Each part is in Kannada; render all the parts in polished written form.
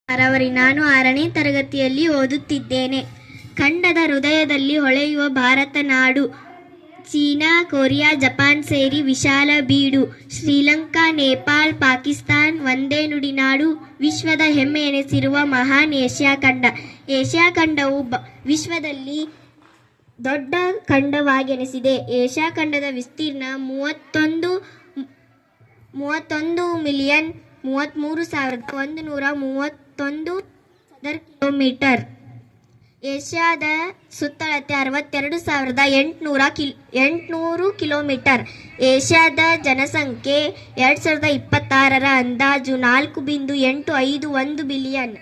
ನಾನು 6ನೇ ತರಗತಿಯಲ್ಲಿ ಓದುತ್ತಿದ್ದೇನೆ. ಖಂಡದ ಹೃದಯದಲ್ಲಿ ಹೊಳೆಯುವ ಭಾರತ ನಾಡು. ಚೀನಾ, ಕೊರಿಯಾ, ಜಪಾನ್ ಸೇರಿ ವಿಶಾಲ ಬೀಡು. ಶ್ರೀಲಂಕಾ, ನೇಪಾಳ್, ಪಾಕಿಸ್ತಾನ್ ಒಂದೇ ನುಡಿನಾಡು. ವಿಶ್ವದ ಹೆಮ್ಮೆ ಎನಿಸಿರುವ ಮಹಾನ್ ಏಷ್ಯಾ ಖಂಡ. ಏಷ್ಯಾ ಖಂಡವು ವಿಶ್ವದಲ್ಲಿ ದೊಡ್ಡ ಖಂಡವಾಗೆನಿಸಿದೆ. ಏಷ್ಯಾ ಖಂಡದ ವಿಸ್ತೀರ್ಣ 31,33,131 ಚದರ ಕಿಲೋಮೀಟರ್. ಏಷ್ಯಾದ ಸುತ್ತಳತೆ 62,800 ಕಿಲೋಮೀಟರ್. ಏಷ್ಯಾದ ಜನಸಂಖ್ಯೆ 2026ರ ಅಂದಾಜು 4.851 ಬಿಲಿಯನ್.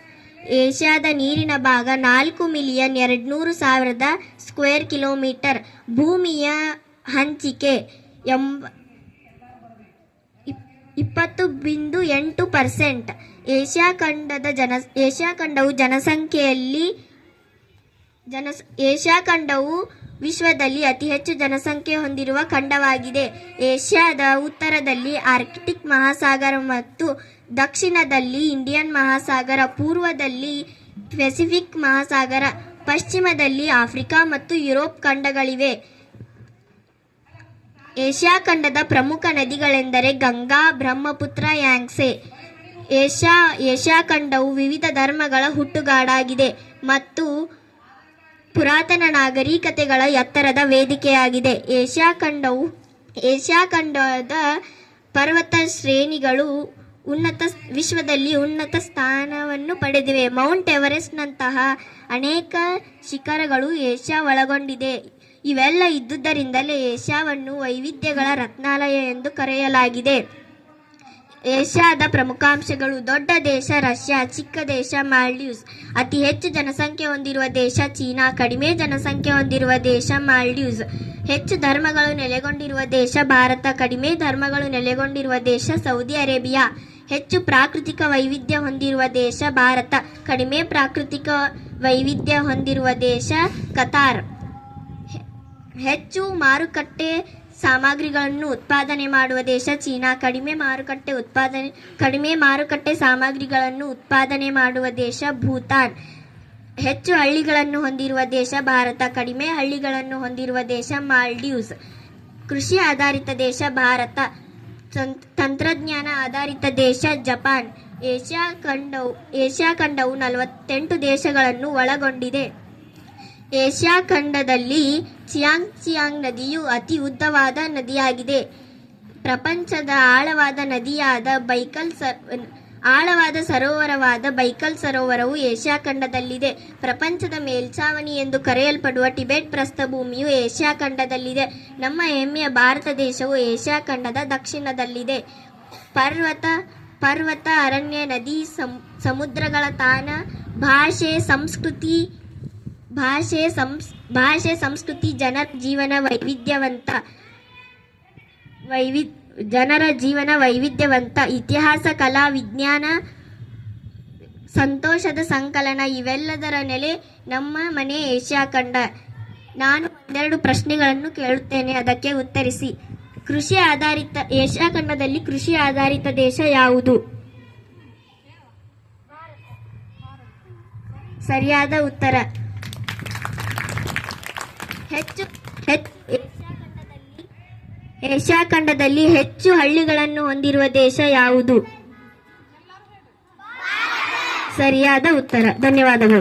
ಏಷ್ಯಾದ ನೀರಿನ ಭಾಗ 4,200,000 ಸ್ಕ್ವೇರ್ ಕಿಲೋಮೀಟರ್. ಭೂಮಿಯ ಹಂಚಿಕೆ 20.8%. ಏಷ್ಯಾ ಖಂಡವು ವಿಶ್ವದಲ್ಲಿ ಅತಿ ಹೆಚ್ಚು ಜನಸಂಖ್ಯೆ ಹೊಂದಿರುವ ಖಂಡವಾಗಿದೆ. ಏಷ್ಯಾದ ಉತ್ತರದಲ್ಲಿ ಆರ್ಕ್ಟಿಕ್ ಮಹಾಸಾಗರ ಮತ್ತು ದಕ್ಷಿಣದಲ್ಲಿ ಇಂಡಿಯನ್ ಮಹಾಸಾಗರ, ಪೂರ್ವದಲ್ಲಿ ಪೆಸಿಫಿಕ್ ಮಹಾಸಾಗರ, ಪಶ್ಚಿಮದಲ್ಲಿ ಆಫ್ರಿಕಾ ಮತ್ತು ಯುರೋಪ್ ಖಂಡಗಳಿವೆ. ಏಷ್ಯಾ ಖಂಡದ ಪ್ರಮುಖ ನದಿಗಳೆಂದರೆ ಗಂಗಾ, ಬ್ರಹ್ಮಪುತ್ರ, ಯಾಂಗ್ಸೆ. ಏಷ್ಯಾ ಖಂಡವು ವಿವಿಧ ಧರ್ಮಗಳ ಹುಟ್ಟುಗಾಡಾಗಿದೆ ಮತ್ತು ಪುರಾತನ ನಾಗರಿಕತೆಗಳ ಎತ್ತರದ ವೇದಿಕೆಯಾಗಿದೆ. ಏಷ್ಯಾ ಖಂಡದ ಪರ್ವತ ಶ್ರೇಣಿಗಳು ವಿಶ್ವದಲ್ಲಿ ಉನ್ನತ ಸ್ಥಾನವನ್ನು ಪಡೆದಿವೆ. ಮೌಂಟ್ ಎವರೆಸ್ಟ್ನಂತಹ ಅನೇಕ ಶಿಖರಗಳು ಏಷ್ಯಾ ಒಳಗೊಂಡಿದೆ. ಇವೆಲ್ಲ ಇದ್ದುದರಿಂದಲೇ ಏಷ್ಯಾವನ್ನು ವೈವಿಧ್ಯಗಳ ರತ್ನಾಲಯ ಎಂದು ಕರೆಯಲಾಗಿದೆ. ಏಷ್ಯಾದ ಪ್ರಮುಖಾಂಶಗಳು: ದೊಡ್ಡ ದೇಶ ರಷ್ಯಾ, ಚಿಕ್ಕ ದೇಶ ಮಾಲ್ಡೀವ್ಸ್, ಅತಿ ಹೆಚ್ಚು ಜನಸಂಖ್ಯೆ ಹೊಂದಿರುವ ದೇಶ ಚೀನಾ, ಕಡಿಮೆ ಜನಸಂಖ್ಯೆ ಹೊಂದಿರುವ ದೇಶ ಮಾಲ್ಡೀವ್ಸ್, ಹೆಚ್ಚು ಧರ್ಮಗಳು ನೆಲೆಗೊಂಡಿರುವ ದೇಶ ಭಾರತ, ಕಡಿಮೆ ಧರ್ಮಗಳು ನೆಲೆಗೊಂಡಿರುವ ದೇಶ ಸೌದಿ ಅರೇಬಿಯಾ, ಹೆಚ್ಚು ಪ್ರಾಕೃತಿಕ ವೈವಿಧ್ಯ ಹೊಂದಿರುವ ದೇಶ ಭಾರತ, ಕಡಿಮೆ ಪ್ರಾಕೃತಿಕ ವೈವಿಧ್ಯ ಹೊಂದಿರುವ ದೇಶ ಕತಾರ್, ಹೆಚ್ಚು ಮಾರುಕಟ್ಟೆ ಸಾಮಗ್ರಿಗಳನ್ನು ಉತ್ಪಾದನೆ ಮಾಡುವ ದೇಶ ಚೀನಾ, ಕಡಿಮೆ ಮಾರುಕಟ್ಟೆ ಸಾಮಗ್ರಿಗಳನ್ನು ಉತ್ಪಾದನೆ ಮಾಡುವ ದೇಶ ಭೂತಾನ್, ಹೆಚ್ಚು ಹಳ್ಳಿಗಳನ್ನು ಹೊಂದಿರುವ ದೇಶ ಭಾರತ, ಕಡಿಮೆ ಹಳ್ಳಿಗಳನ್ನು ಹೊಂದಿರುವ ದೇಶ ಮಾಲ್ಡೀವ್ಸ್, ಕೃಷಿ ಆಧಾರಿತ ದೇಶ ಭಾರತ, ತಂತ್ರಜ್ಞಾನ ಆಧಾರಿತ ದೇಶ ಜಪಾನ್. ಏಷ್ಯಾ ಖಂಡವು 48 ದೇಶಗಳನ್ನು ಒಳಗೊಂಡಿದೆ. ಏಷ್ಯಾ ಖಂಡದಲ್ಲಿ ಚಿಯಾಂಗ್ ನದಿಯು ಅತಿ ಉದ್ದವಾದ ನದಿಯಾಗಿದೆ. ಪ್ರಪಂಚದ ಆಳವಾದ ಸರೋವರವಾದ ಬೈಕಲ್ ಸರೋವರವು ಏಷ್ಯಾ ಖಂಡದಲ್ಲಿದೆ. ಪ್ರಪಂಚದ ಮೇಲ್ಛಾವಣಿ ಎಂದು ಕರೆಯಲ್ಪಡುವ ಟಿಬೆಟ್ ಪ್ರಸ್ಥಭೂಮಿಯು ಏಷ್ಯಾ ಖಂಡದಲ್ಲಿದೆ. ನಮ್ಮ ಹೆಮ್ಮೆಯ ಭಾರತ ದೇಶವು ಏಷ್ಯಾ ಖಂಡದ ದಕ್ಷಿಣದಲ್ಲಿದೆ. ಪರ್ವತ, ಅರಣ್ಯ, ನದಿ, ಸಮುದ್ರಗಳ ತಾಣ, ಭಾಷೆ, ಸಂಸ್ಕೃತಿ, ಜನರ ಜೀವನ ವೈವಿಧ್ಯವಂತ, ಇತಿಹಾಸ, ಕಲಾ, ವಿಜ್ಞಾನ, ಸಂತೋಷದ ಸಂಕಲನ, ಇವೆಲ್ಲದರ ನೆಲೆ ನಮ್ಮ ಮನೆ ಏಷ್ಯಾ ಖಂಡ. ನಾನು 2 ಪ್ರಶ್ನೆಗಳನ್ನು ಕೇಳುತ್ತೇನೆ, ಅದಕ್ಕೆ ಉತ್ತರಿಸಿ. ಏಷ್ಯಾ ಖಂಡದಲ್ಲಿ ಕೃಷಿ ಆಧಾರಿತ ದೇಶ ಯಾವುದು? ಸರಿಯಾದ ಉತ್ತರ. ಏಷ್ಯಾ ಖಂಡದಲ್ಲಿ ಹೆಚ್ಚು ಹಳ್ಳಿಗಳನ್ನು ಹೊಂದಿರುವ ದೇಶ ಯಾವುದು? ಸರಿಯಾದ ಉತ್ತರ. ಧನ್ಯವಾದಗಳು.